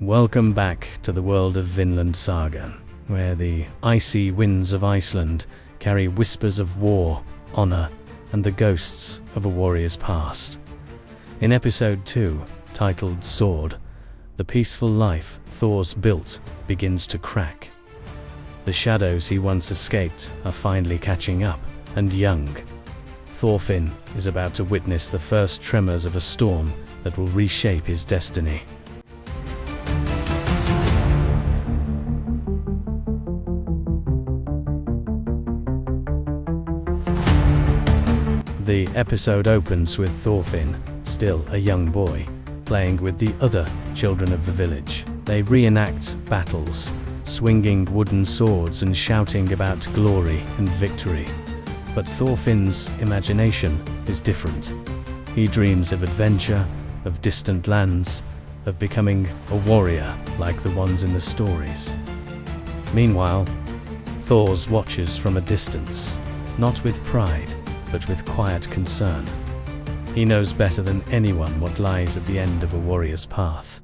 Welcome back to the world of Vinland Saga, where the icy winds of Iceland carry whispers of war, honor, and the ghosts of a warrior's past. In episode 2, titled Sword, the peaceful life Thor's built begins to crack. The shadows he once escaped are finally catching up, and young Thorfinn is about to witness the first tremors of a storm that will reshape his destiny. The episode opens with Thorfinn, still a young boy, playing with the other children of the village. They reenact battles, swinging wooden swords and shouting about glory and victory. But Thorfinn's imagination is different. He dreams of adventure, of distant lands, of becoming a warrior like the ones in the stories. Meanwhile, Thor watches from a distance, not with pride, but with quiet concern. He knows better than anyone what lies at the end of a warrior's path.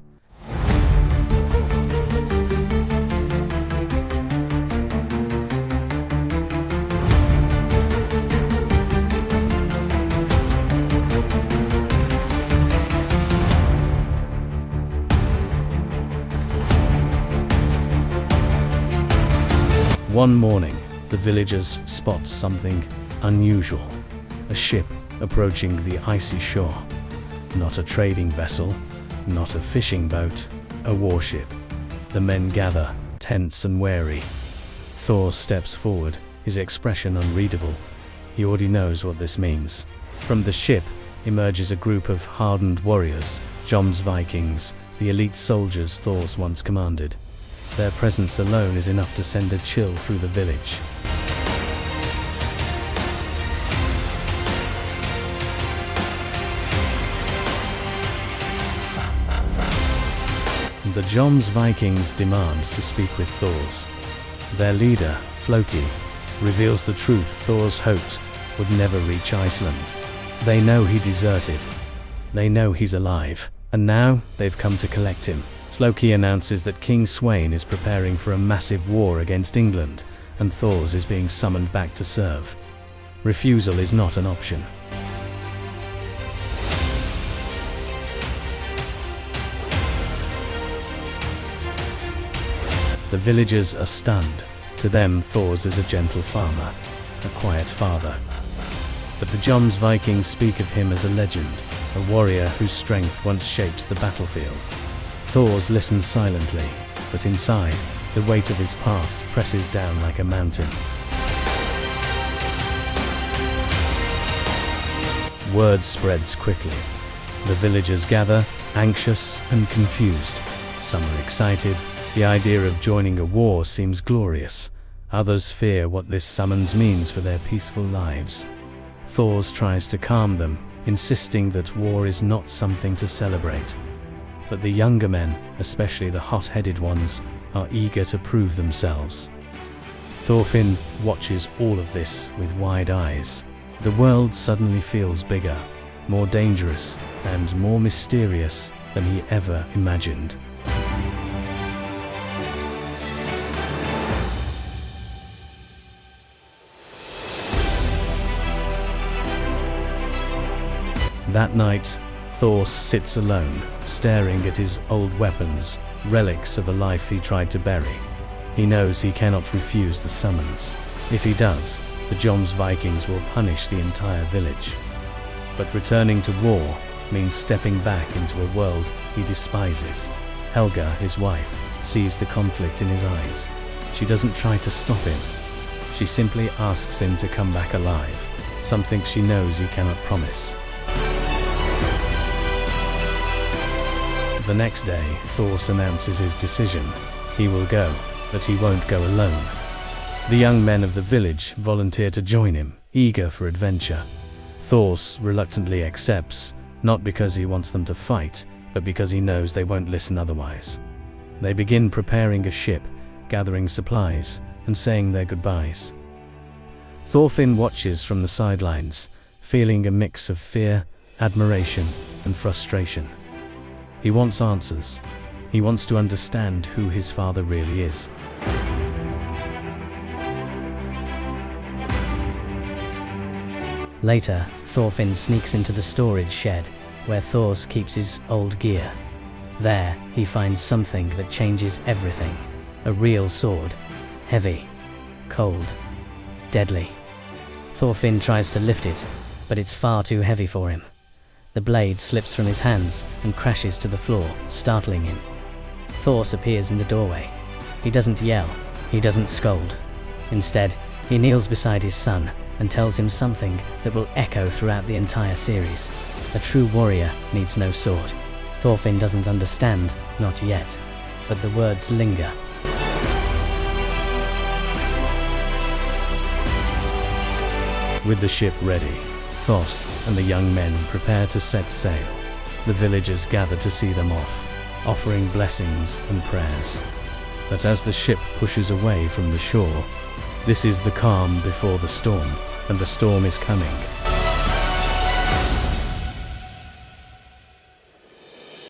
One morning, the villagers spot something unusual. A ship approaching the icy shore. Not a trading vessel, not a fishing boat, a warship. The men gather, tense and wary. Thor steps forward, his expression unreadable. He already knows what this means. From the ship emerges a group of hardened warriors, Jomsvikings, the elite soldiers Thor once commanded. Their presence alone is enough to send a chill through the village. The Jomsvikings demand to speak with Thor. Their leader, Floki, reveals the truth Thor hoped would never reach Iceland. They know he deserted. They know he's alive, and now they've come to collect him. Floki announces that King Sweyn is preparing for a massive war against England, and Thor is being summoned back to serve. Refusal is not an option. The villagers are stunned. To them, Thor is a gentle farmer, a quiet father. But the Jomsvikings speak of him as a legend, a warrior whose strength once shaped the battlefield. Thor listens silently, but inside, the weight of his past presses down like a mountain. Word spreads quickly. The villagers gather, anxious and confused. Some are excited. The idea of joining a war seems glorious. Others fear what this summons means for their peaceful lives. Thor tries to calm them, insisting that war is not something to celebrate. But the younger men, especially the hot-headed ones, are eager to prove themselves. Thorfinn watches all of this with wide eyes. The world suddenly feels bigger, more dangerous, and more mysterious than he ever imagined. That night, Thor sits alone, staring at his old weapons, relics of a life he tried to bury. He knows he cannot refuse the summons. If he does, the Jomsvikings will punish the entire village. But returning to war means stepping back into a world he despises. Helga, his wife, sees the conflict in his eyes. She doesn't try to stop him. She simply asks him to come back alive, something she knows he cannot promise. The next day, Thor announces his decision. He will go, but he won't go alone. The young men of the village volunteer to join him, eager for adventure. Thor reluctantly accepts, not because he wants them to fight, but because he knows they won't listen otherwise. They begin preparing a ship, gathering supplies, and saying their goodbyes. Thorfinn watches from the sidelines, feeling a mix of fear, admiration, and frustration. He wants answers. He wants to understand who his father really is. Later, Thorfinn sneaks into the storage shed, where Thor keeps his old gear. There, he finds something that changes everything. A real sword. Heavy. Cold. Deadly. Thorfinn tries to lift it, but it's far too heavy for him. The blade slips from his hands and crashes to the floor, startling him. Thor appears in the doorway. He doesn't yell. He doesn't scold. Instead, he kneels beside his son and tells him something that will echo throughout the entire series. A true warrior needs no sword. Thorfinn doesn't understand, not yet, but the words linger. With the ship ready, Thos and the young men prepare to set sail. The villagers gather to see them off, offering blessings and prayers. But as the ship pushes away from the shore, this is the calm before the storm, and the storm is coming.